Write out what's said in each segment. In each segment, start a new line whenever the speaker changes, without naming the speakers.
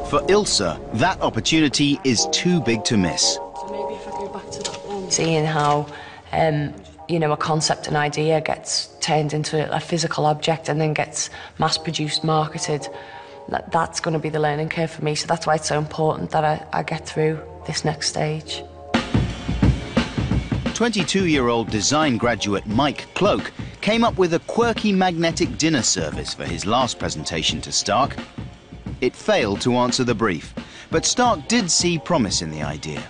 For Ilse, that opportunity is too big to miss.
So maybe if I go back to that one.
Seeing how, you know, a concept and idea gets turned into a physical object and then gets mass-produced, marketed, that's going to be the learning curve for me. So that's why it's so important that I get through this next stage.
22-year-old design graduate Mike Cloak came up with a quirky magnetic dinner service for his last presentation to Stark. It failed to answer the brief, but Stark did see promise in the idea.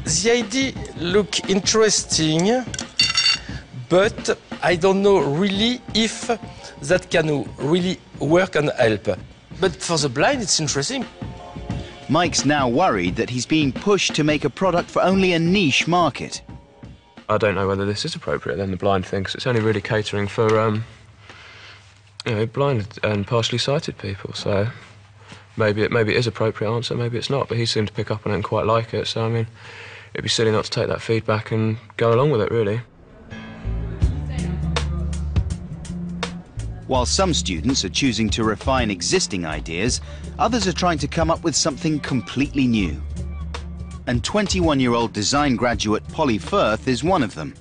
The idea looks interesting, but I don't know really if that can really work and help. But for the blind, it's interesting.
Mike's now worried that he's being pushed to make a product for only a niche market.
I don't know whether this is appropriate then, the blind thing, 'cause it's only really catering for, you know, blind and partially sighted people. So maybe it is appropriate answer, maybe it's not. But he seemed to pick up on it and quite like it. So I mean, it'd be silly not to take that feedback and go along with it, really.
While some students are choosing to refine existing ideas, others are trying to come up with something completely new. And 21-year-old design graduate Polly Firth is one of them.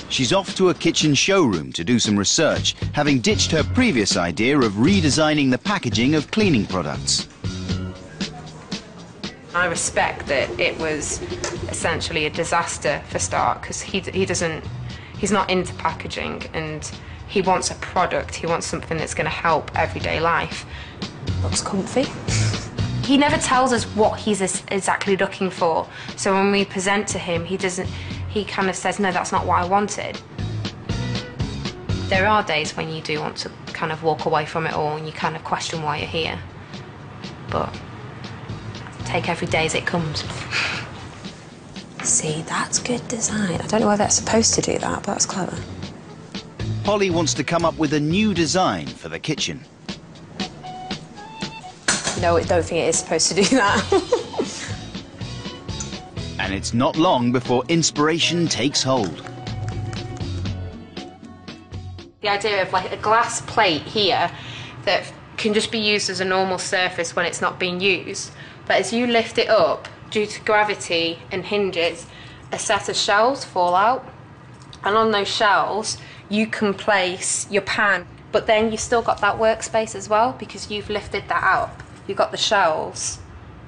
She's off to a kitchen showroom to do some research, having ditched her previous idea of redesigning the packaging of cleaning products.
I respect that it was essentially a disaster for Stark, because he's not into packaging and he wants a product, he wants something that's going to help everyday life.
Looks comfy.
He never tells us what he's exactly looking for, so when we present to him, he kind of says, no, that's not what I wanted. There are days when you do want to kind of walk away from it all and you kind of question why you're here, but take every day as it comes.
See, that's good design. I don't know why that's supposed to do that, but that's clever.
Polly wants to come up with a new design for the kitchen.
No, I don't think it is supposed to do that.
And it's not long before inspiration takes hold.
The idea of like a glass plate here that can just be used as a normal surface when it's not being used, but as you lift it up, due to gravity and hinges, a set of shelves fall out, and on those shelves you can place your pan, but then you've still got that workspace as well, because you've lifted that up. You've got the shelves,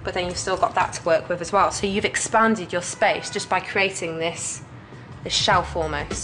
but then you've still got that to work with as well. So you've expanded your space just by creating this shelf almost.